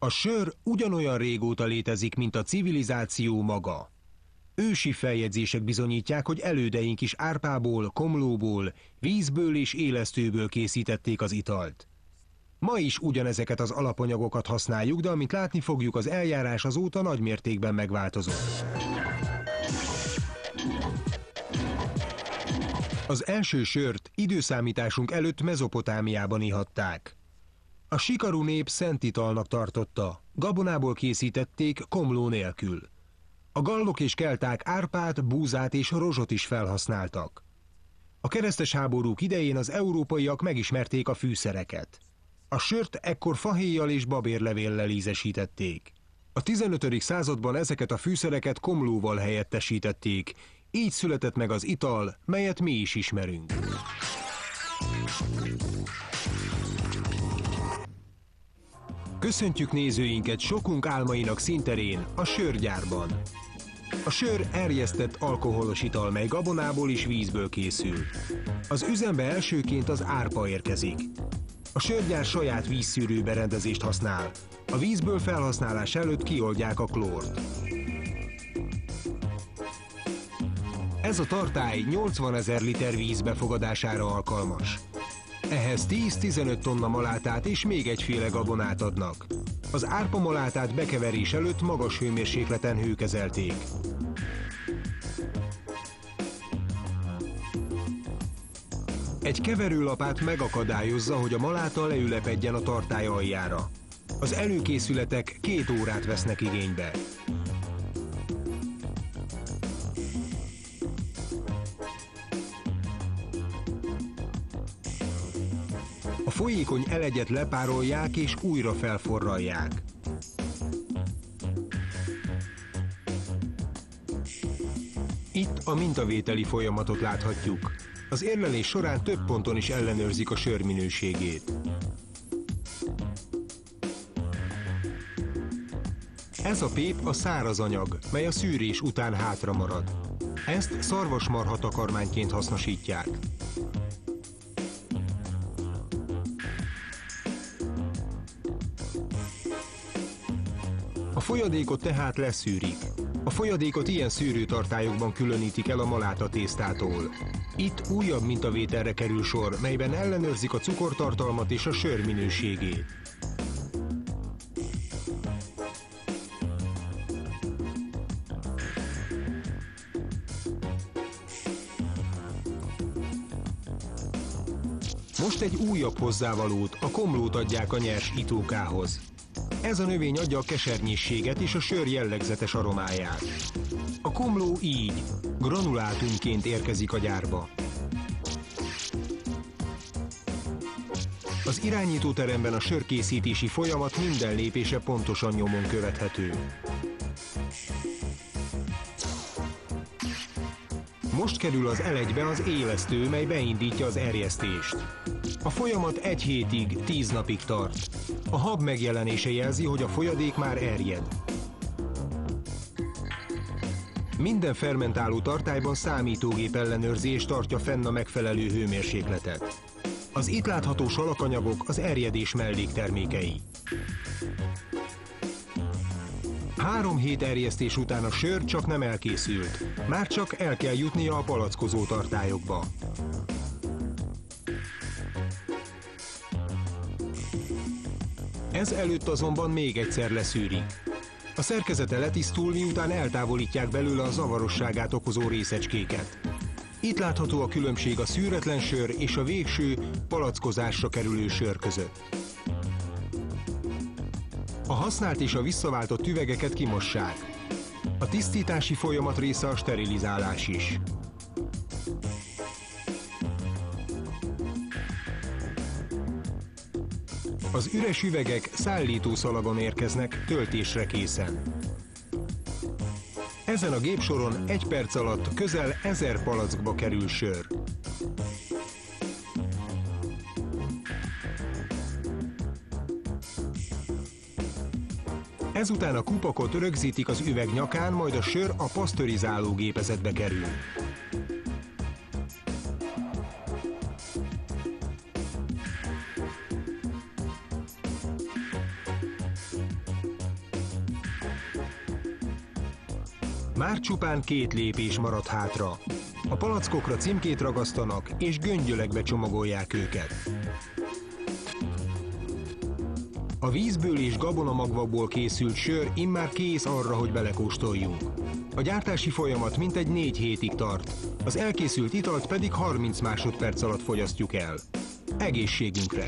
A sör ugyanolyan régóta létezik, mint a civilizáció maga. Ősi feljegyzések bizonyítják, hogy elődeink is árpából, komlóból, vízből és élesztőből készítették az italt. Ma is ugyanezeket az alapanyagokat használjuk, de amint látni fogjuk, az eljárás azóta nagymértékben megváltozott. Az első sört időszámításunk előtt Mezopotámiában ihatták. A sikarú nép szent italnak tartotta, gabonából készítették komló nélkül. A gallok és kelták árpát, búzát és rozsot is felhasználtak. A keresztes háborúk idején az európaiak megismerték a fűszereket. A sört ekkor fahéjjal és babérlevéllel ízesítették. A 15. században ezeket a fűszereket komlóval helyettesítették, így született meg az ital, melyet mi is ismerünk. Köszöntjük nézőinket sokunk álmainak színterén, a sörgyárban. A sör erjesztett alkoholos ital, mely gabonából és vízből készül. Az üzembe elsőként az árpa érkezik. A sörgyár saját vízszűrő berendezést használ. A vízből felhasználás előtt kioldják a klórt. Ez a tartály 80 000 liter víz befogadására alkalmas. Ehhez 10-15 tonna malátát és még egyféle gabonát adnak. Az árpa malátát bekeverés előtt magas hőmérsékleten hőkezelték. Egy keverőlapát megakadályozza, hogy a maláta leülepedjen a tartály aljára. Az előkészületek 2 órát vesznek igénybe. A folyékony elegyet lepárolják és újra felforralják. Itt a mintavételi folyamatot láthatjuk. Az érlelés során több ponton is ellenőrzik a sör minőségét. Ez a pép a száraz anyag, mely a szűrés után hátra marad. Ezt szarvasmarha takarmányként hasznosítják. A folyadékot tehát leszűrik. A folyadékot ilyen szűrőtartályokban különítik el a maláta tésztától. Itt újabb mintavételre kerül sor, melyben ellenőrzik a cukortartalmat és a sör minőségét. Most egy újabb hozzávalót, a komlót adják a nyers itókához. Ez a növény adja a kesernyésséget és a sör jellegzetes aromáját. A komló így, granulátumként érkezik a gyárba. Az irányítóteremben a sörkészítési folyamat minden lépése pontosan nyomon követhető. Most kerül az elegybe az élesztő, mely beindítja az erjesztést. A folyamat 1 hétig, 10 napig tart. A hab megjelenése jelzi, hogy a folyadék már erjed. Minden fermentáló tartályban számítógép ellenőrzés tartja fenn a megfelelő hőmérsékletet. Az itt látható salakanyagok az erjedés melléktermékei. 3 hét erjesztés után a sör csak nem elkészült, már csak el kell jutnia a palackozó tartályokba. Ez előtt azonban még egyszer leszűrik. A szerkezete letisztul, miután eltávolítják belőle a zavarosságát okozó részecskéket. Itt látható a különbség a szűretlen sör és a végső, palackozásra kerülő sör között. A használt és a visszaváltott üvegeket kimossák. A tisztítási folyamat része a sterilizálás is. Az üres üvegek szállítószalagon érkeznek töltésre készen. Ezen a gépsoron 1 perc alatt közel 1000 palackba kerül sör. Ezután a kupakot rögzítik az üveg nyakán, majd a sör a pasztörizáló gépezetbe kerül. Már csupán 2 lépés maradt hátra. A palackokra címkét ragasztanak, és göngyölekbe csomagolják őket. A vízből és gabonamagvakból készült sör immár kész arra, hogy belekóstoljunk. A gyártási folyamat mintegy 4 hétig tart, az elkészült italt pedig 30 másodperc alatt fogyasztjuk el. Egészségünkre!